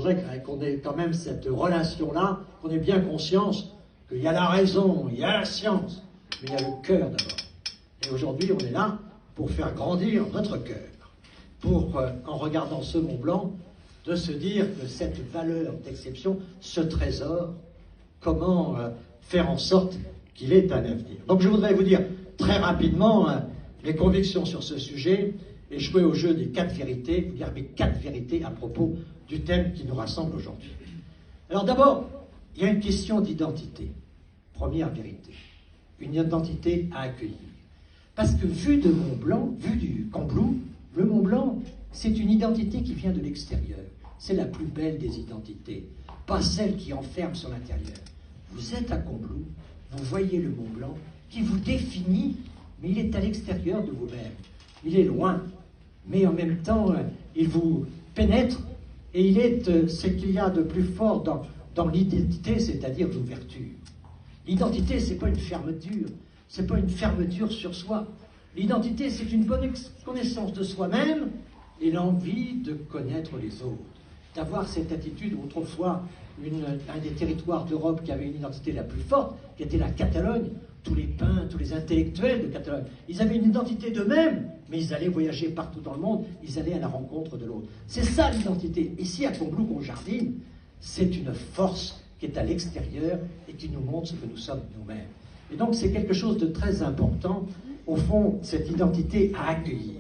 voudrais qu'on ait quand même cette relation-là, qu'on ait bien conscience qu'il y a la raison, il y a la science, mais il y a le cœur d'abord. Et aujourd'hui, on est là pour faire grandir notre cœur, pour, en regardant ce Mont Blanc, de se dire que cette valeur d'exception, ce trésor, comment faire en sorte qu'il ait un avenir. Donc je voudrais vous dire très rapidement mes convictions sur ce sujet et jouer au jeu des 4 vérités, vous dire mes 4 vérités à propos du thème qui nous rassemble aujourd'hui. Alors d'abord, il y a une question d'identité. Première vérité, une identité à accueillir. Parce que vu de Mont Blanc, vu du Combloux, le Mont Blanc, c'est une identité qui vient de l'extérieur. C'est la plus belle des identités, pas celle qui enferme sur l'intérieur. Vous êtes à Combloux, vous voyez le Mont Blanc qui vous définit, mais il est à l'extérieur de vous-même. Il est loin, mais en même temps, il vous pénètre et il est ce qu'il y a de plus fort dans l'identité, c'est-à-dire l'ouverture. L'identité, ce n'est pas une fermeture, ce n'est pas une fermeture sur soi. L'identité, c'est une bonne connaissance de soi-même et l'envie de connaître les autres. D'avoir cette attitude, autrefois, un des territoires d'Europe qui avait une identité la plus forte, qui était la Catalogne, tous les peintres, tous les intellectuels de Catalogne, ils avaient une identité d'eux-mêmes, mais ils allaient voyager partout dans le monde, ils allaient à la rencontre de l'autre. C'est ça l'identité. Ici, à Combloux, qu'on jardine, c'est une force qui est à l'extérieur et qui nous montre ce que nous sommes nous-mêmes. Et donc, c'est quelque chose de très important, au fond, cette identité à accueillir.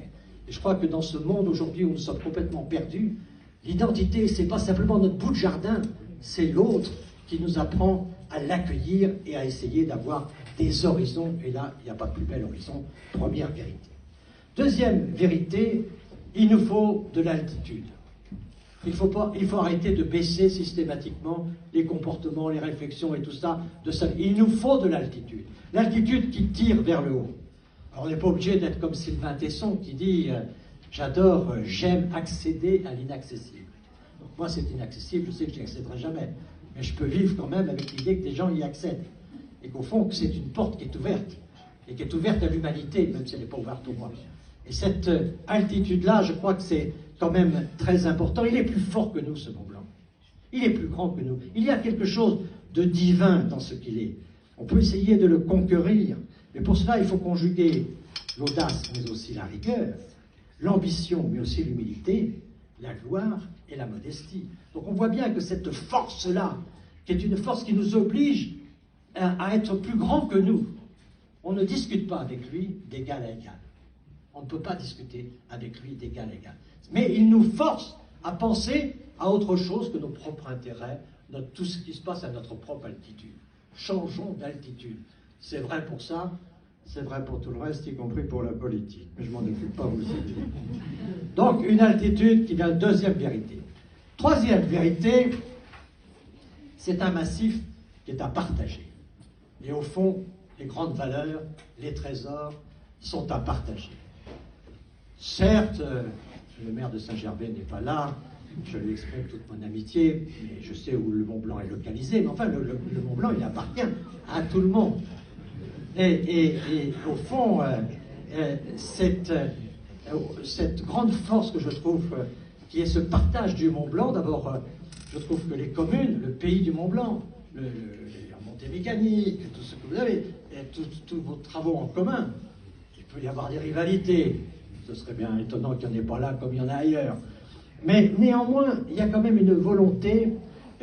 Et je crois que dans ce monde aujourd'hui où nous sommes complètement perdus, l'identité, ce n'est pas simplement notre bout de jardin, c'est l'autre qui nous apprend à l'accueillir et à essayer d'avoir des horizons. Et là, il n'y a pas de plus bel horizon. Première vérité. Deuxième vérité, il nous faut de l'altitude. Il faut arrêter de baisser systématiquement les comportements, les réflexions et tout ça. Il nous faut de l'altitude. L'altitude qui tire vers le haut. Alors on n'est pas obligé d'être comme Sylvain Tesson qui dit j'aime accéder à l'inaccessible. Donc moi c'est inaccessible, je sais que je n'y accéderai jamais. Mais je peux vivre quand même avec l'idée que des gens y accèdent. Et qu'au fond, c'est une porte qui est ouverte. Et qui est ouverte à l'humanité, même si elle n'est pas ouverte au moi. Et cette altitude-là, je crois que c'est quand même très important. Il est plus fort que nous, ce Mont Blanc. Il est plus grand que nous. Il y a quelque chose de divin dans ce qu'il est. On peut essayer de le conquérir. Mais pour cela, il faut conjuguer l'audace, mais aussi la rigueur, l'ambition, mais aussi l'humilité, la gloire et la modestie. Donc on voit bien que cette force-là, qui est une force qui nous oblige à être plus grand que nous, on ne discute pas avec lui d'égal à égal. On ne peut pas discuter avec lui d'égal à égal. Mais il nous force à penser à autre chose que nos propres intérêts, tout ce qui se passe à notre propre altitude. Changeons d'altitude. C'est vrai pour ça, c'est vrai pour tout le reste, y compris pour la politique. Mais je m'en occupe pas, vous le savez. Donc, une altitude qui vient de deuxième vérité. Troisième vérité, c'est un massif qui est à partager. Et au fond, les grandes valeurs, les trésors, sont à partager. Certes, le maire de Saint-Gervais n'est pas là, je lui exprime toute mon amitié, mais je sais où le Mont Blanc est localisé, mais enfin, le Mont Blanc, il appartient à tout le monde. Et au fond, cette grande force que je trouve, qui est ce partage du Mont Blanc, d'abord, je trouve que les communes, le pays du Mont Blanc, les remontées mécaniques, tout ce que vous avez, et tous vos travaux en commun, il peut y avoir des rivalités. Ce serait bien étonnant qu'il n'y en ait pas là comme il y en a ailleurs. Mais néanmoins, il y a quand même une volonté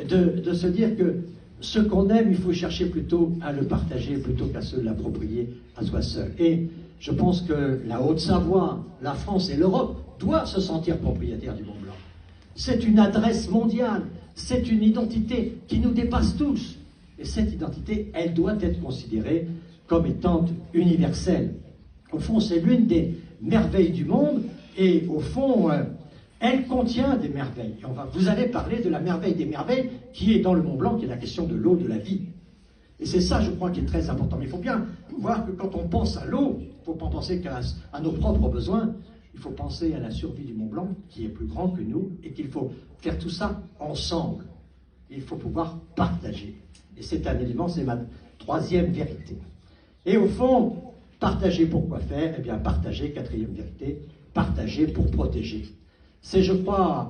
de se dire que ce qu'on aime, il faut chercher plutôt à le partager plutôt qu'à se l'approprier à soi seul. Et je pense que la Haute-Savoie, la France et l'Europe doivent se sentir propriétaires du Mont Blanc. C'est une adresse mondiale, c'est une identité qui nous dépasse tous. Et cette identité, elle doit être considérée comme étant universelle. Au fond, c'est l'une des merveilles du monde, et au fond, elle contient des merveilles. Et vous allez parler de la merveille des merveilles qui est dans le Mont Blanc, qui est la question de l'eau, de la vie. Et c'est ça, je crois, qui est très important. Mais il faut bien voir que quand on pense à l'eau, il ne faut pas penser qu'à nos propres besoins, il faut penser à la survie du Mont Blanc, qui est plus grand que nous, et qu'il faut faire tout ça ensemble. Il faut pouvoir partager. Et c'est un élément, c'est ma troisième vérité. Et au fond, partager pour quoi faire? Eh bien, partager, quatrième vérité, partager pour protéger. C'est, je crois,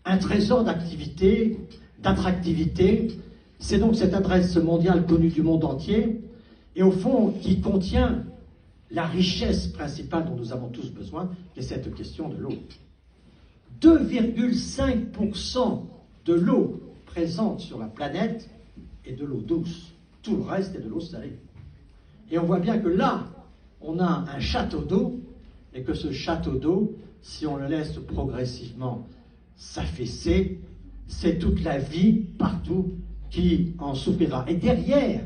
un trésor d'activité, d'attractivité. C'est donc cette adresse mondiale connue du monde entier, et au fond qui contient la richesse principale dont nous avons tous besoin, qui est cette question de l'eau. 2,5% de l'eau présente sur la planète est de l'eau douce. Tout le reste est de l'eau salée. Et on voit bien que là, on a un château d'eau, et que ce château d'eau, si on le laisse progressivement s'affaisser, c'est toute la vie, partout, qui en souffrira. Et derrière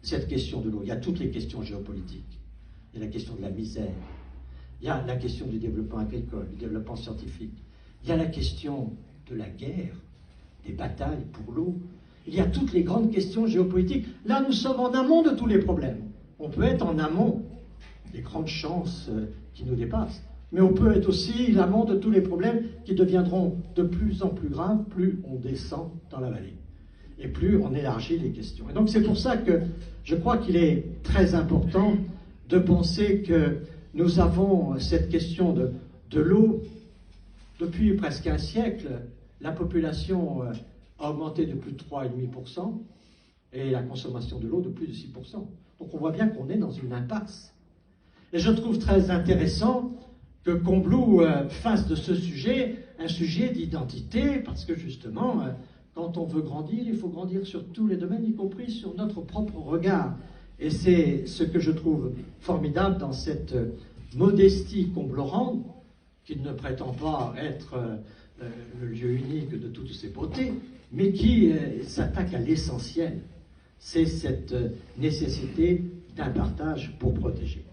cette question de l'eau, il y a toutes les questions géopolitiques. Il y a la question de la misère, il y a la question du développement agricole, du développement scientifique, il y a la question de la guerre, des batailles pour l'eau, il y a toutes les grandes questions géopolitiques. Là, nous sommes en amont de tous les problèmes. On peut être en amont des grandes chances qui nous dépassent, mais on peut être aussi l'amont de tous les problèmes qui deviendront de plus en plus graves plus on descend dans la vallée et plus on élargit les questions. Et donc c'est pour ça que je crois qu'il est très important de penser que nous avons cette question de l'eau. Depuis presque un siècle, la population a augmenté de plus de 3,5% et la consommation de l'eau de plus de 6%. Donc on voit bien qu'on est dans une impasse. Et je trouve très intéressant que Combloux fasse de ce sujet un sujet d'identité, parce que justement, quand on veut grandir, il faut grandir sur tous les domaines, y compris sur notre propre regard. Et c'est ce que je trouve formidable dans cette modestie comblorande, qui ne prétend pas être le lieu unique de toutes ces beautés, mais qui s'attaque à l'essentiel. C'est cette nécessité d'un partage pour protéger.